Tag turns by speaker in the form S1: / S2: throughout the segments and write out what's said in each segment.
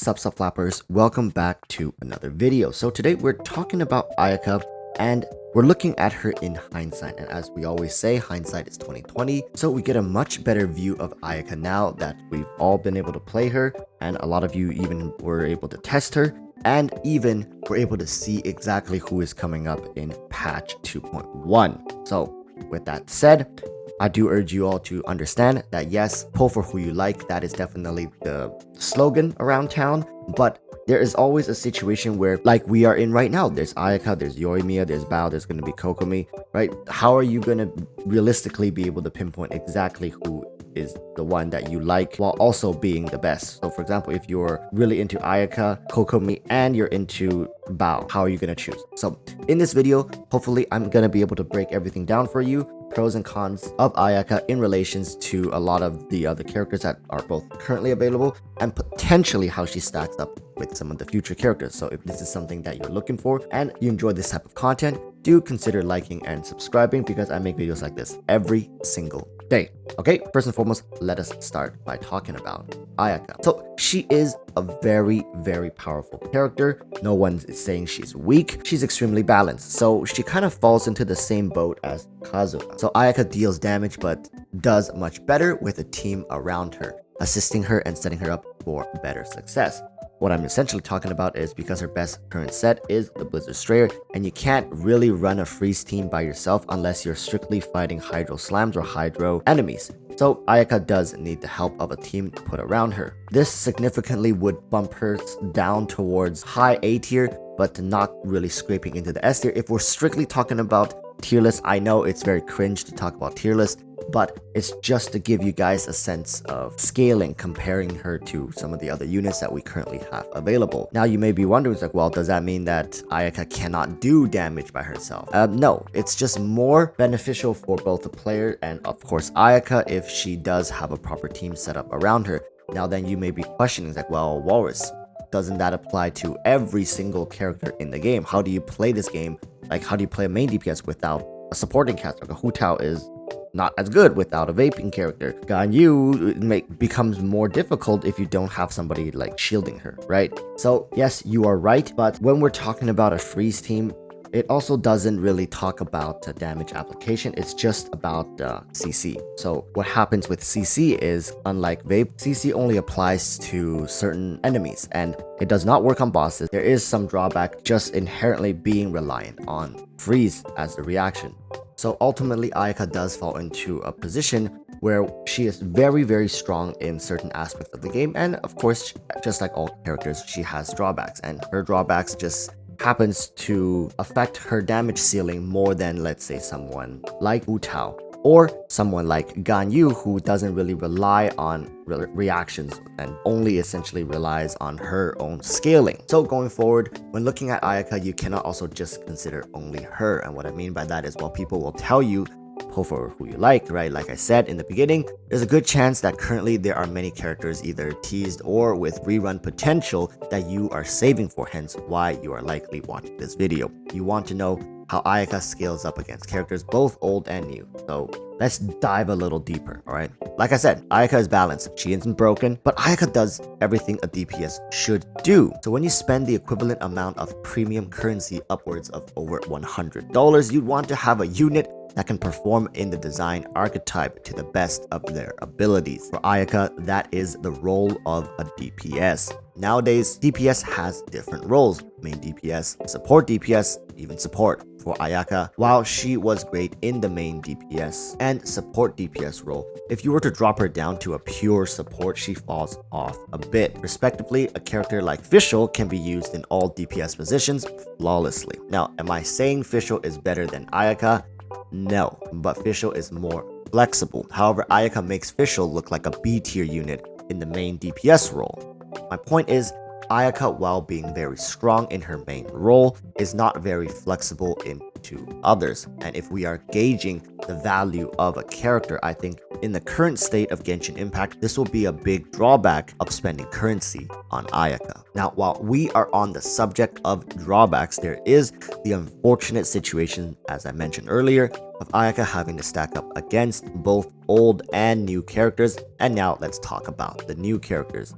S1: Sup flappers, welcome back to another video. So today we're talking about Ayaka and we're looking at her in hindsight, and as we always say, hindsight is 2020. So we get a much better view of Ayaka now that we've all been able to play her, and a lot of you even were able to test her, and even were able to see exactly who is coming up in patch 2.1. So with that said, I do urge you all to understand that yes, pull for who you like, that is definitely the slogan around town, but there is always a situation where, like we are in right now, there's Ayaka, there's Yoimiya, there's Baal, there's going to be Kokomi, right? How are you going to realistically be able to pinpoint exactly who is the one that you like while also being the best? So for example, if you're really into Ayaka, Kokomi, and you're into Baal, how are you going to choose? So in this video, hopefully I'm going to be able to break everything down for you, pros and cons of Ayaka in relations to a lot of the other characters that are both currently available, and potentially how she stacks up with some of the future characters. So if this is something that you're looking for and you enjoy this type of content, do consider liking and subscribing because I make videos like this every single day. Okay, first and foremost, let us start by talking about Ayaka. So she is a very, very powerful character. No one is saying she's weak. She's extremely balanced. So she kind of falls into the same boat as Kazuha. So Ayaka deals damage but does much better with a team around her, assisting her and setting her up for better success. What I'm essentially talking about is because her best current set is the Blizzard Strayer, and you can't really run a freeze team by yourself unless you're strictly fighting Hydro Slams or Hydro enemies. So Ayaka does need the help of a team to put around her. This significantly would bump her down towards high A tier, but not really scraping into the S tier. If we're strictly talking about tier list, I know it's very cringe to talk about tier list, but it's just to give you guys a sense of scaling, comparing her to some of the other units that we currently have available. Now you may be wondering, like, well, does that mean that Ayaka cannot do damage by herself? No, it's just more beneficial for both the player and of course Ayaka if she does have a proper team set up around her. Now then you may be questioning, like, well, Walrus, doesn't that apply to every single character in the game? How do you play this game? Like, how do you play a main DPS without a supporting cast? Like a Hu Tao is not as good without a vaping character. Ganyu becomes more difficult if you don't have somebody like shielding her, right? So yes, you are right, but when we're talking about a freeze team, it also doesn't really talk about damage application. It's just about CC. So what happens with CC is, unlike Vape, CC only applies to certain enemies and it does not work on bosses. There is some drawback just inherently being reliant on freeze as the reaction. So ultimately, Ayaka does fall into a position where she is very, very strong in certain aspects of the game. And of course, just like all characters, she has drawbacks, and her drawbacks just happens to affect her damage ceiling more than, let's say, someone like Wu Tao or someone like Ganyu, who doesn't really rely on reactions and only essentially relies on her own scaling. So going forward, when looking at Ayaka, you cannot also just consider only her. And what I mean by that is, well, people will tell you pull for who you like, right? Like I said in the beginning, there's a good chance that currently there are many characters either teased or with rerun potential that you are saving for, hence why you are likely watching this video. You want to know how Ayaka scales up against characters both old and new. So let's dive a little deeper, alright? Like I said, Ayaka is balanced. She isn't broken, but Ayaka does everything a DPS should do. So when you spend the equivalent amount of premium currency upwards of over $100, you'd want to have a unit that can perform in the design archetype to the best of their abilities. For Ayaka, that is the role of a DPS. Nowadays, DPS has different roles: main DPS, support DPS, even support. For Ayaka, while she was great in the main DPS and support DPS role, if you were to drop her down to a pure support, she falls off a bit. Respectively, a character like Fischl can be used in all DPS positions flawlessly. Now, am I saying Fischl is better than Ayaka? No, but Fischl is more flexible. However, Ayaka makes Fischl look like a B tier unit in the main DPS role. My point is, Ayaka, while being very strong in her main role, is not very flexible into others. And if we are gauging the value of a character, I think in the current state of Genshin Impact, this will be a big drawback of spending currency on Ayaka. Now, while we are on the subject of drawbacks, there is the unfortunate situation, as I mentioned earlier, of Ayaka having to stack up against both old and new characters. And now let's talk about the new characters.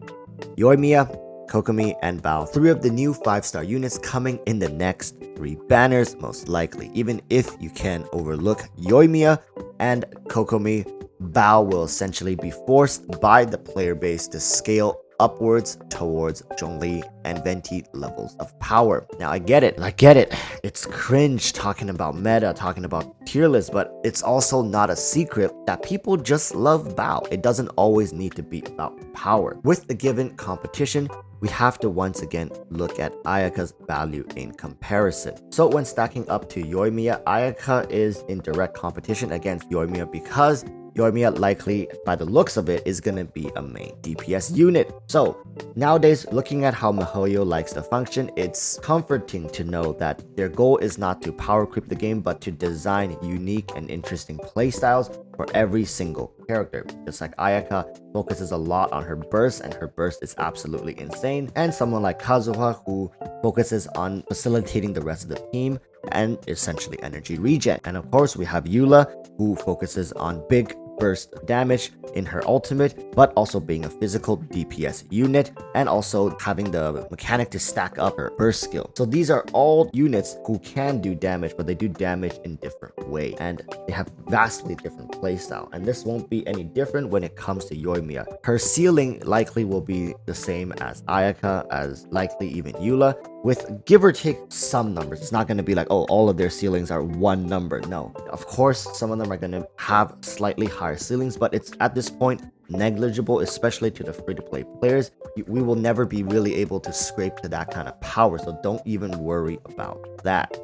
S1: Yoimiya Kokomi, and Baal. 3 of the new 5-star units coming in the next 3 banners, most likely. Even if you can overlook Yoimiya and Kokomi, Baal will essentially be forced by the player base to scale upwards towards Zhongli and Venti levels of power. Now I get it. It's cringe talking about meta, talking about tier lists, but it's also not a secret that people just love Baal. It doesn't always need to be about power. With the given competition, we have to once again look at Ayaka's value in comparison. So when stacking up to Yoimiya, Ayaka is in direct competition against Yoimiya because Yoimiya likely, by the looks of it, is going to be a main DPS unit. So nowadays, looking at how miHoYo likes to function, it's comforting to know that their goal is not to power creep the game, but to design unique and interesting playstyles for every single character. Just like Ayaka focuses a lot on her burst, and her burst is absolutely insane. And someone like Kazuha, who focuses on facilitating the rest of the team and essentially energy regen. And of course, we have Eula, who focuses on big burst damage in her ultimate, but also being a physical DPS unit and also having the mechanic to stack up her burst skill. So these are all units who can do damage, but they do damage in different ways and they have vastly different playstyle. And this won't be any different when it comes to Yoimiya. Her ceiling likely will be the same as Ayaka, as likely even Eula, with give or take some numbers. It's not going to be like, oh, all of their ceilings are one number. No, of course, some of them are going to have slightly higher ceilings, but it's at this point negligible, especially to the free-to-play players. We will never be really able to scrape to that kind of power, so don't even worry about that.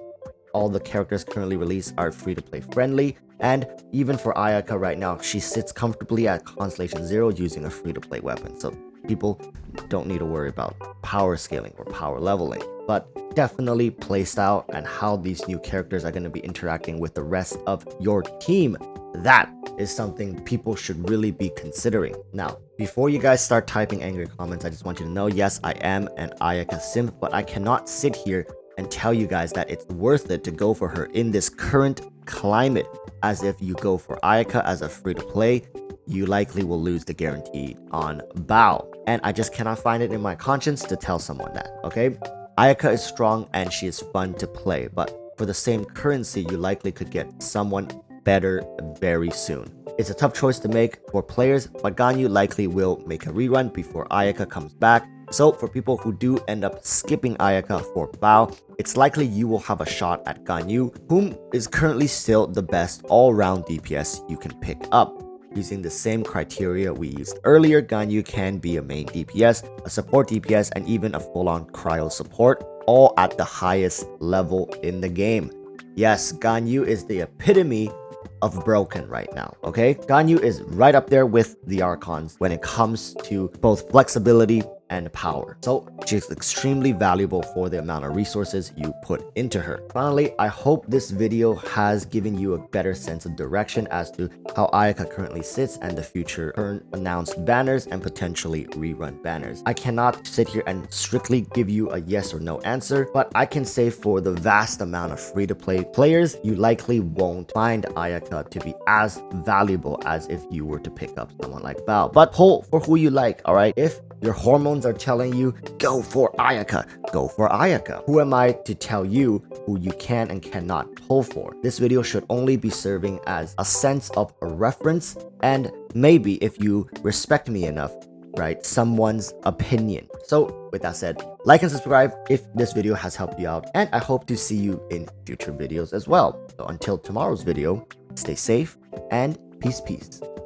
S1: All the characters currently released are free-to-play friendly, and even for Ayaka right now, she sits comfortably at Constellation 0 using a free-to-play weapon, so people don't need to worry about power scaling or power leveling. But definitely playstyle and how these new characters are going to be interacting with the rest of your team, that is something people should really be considering. Now, before you guys start typing angry comments, I just want you to know, yes, I am an Ayaka simp, but I cannot sit here and tell you guys that it's worth it to go for her in this current climate. As if you go for Ayaka as a free-to-play, you likely will lose the guarantee on Baal. And I just cannot find it in my conscience to tell someone that, okay? Ayaka is strong and she is fun to play, but for the same currency, you likely could get someone better very soon. It's a tough choice to make for players, but Ganyu likely will make a rerun before Ayaka comes back. So for people who do end up skipping Ayaka for Baal, it's likely you will have a shot at Ganyu, whom is currently still the best all-round DPS you can pick up. Using the same criteria we used earlier, Ganyu can be a main DPS, a support DPS, and even a full-on cryo support, all at the highest level in the game. Yes, Ganyu is the epitome of broken right now, okay? Ganyu is right up there with the Archons when it comes to both flexibility and power. So she's extremely valuable for the amount of resources you put into her. Finally, I hope this video has given you a better sense of direction as to how Ayaka currently sits and the future current announced banners and potentially rerun banners. I cannot sit here and strictly give you a yes or no answer, but I can say for the vast amount of free-to-play players, you likely won't find Ayaka to be as valuable as if you were to pick up someone like Baal. But pull for who you like, alright? If your hormones are telling you, go for Ayaka, go for Ayaka. Who am I to tell you who you can and cannot pull for? This video should only be serving as a sense of a reference, and maybe if you respect me enough, right, someone's opinion. So with that said, like and subscribe if this video has helped you out, and I hope to see you in future videos as well. So until tomorrow's video, stay safe and peace.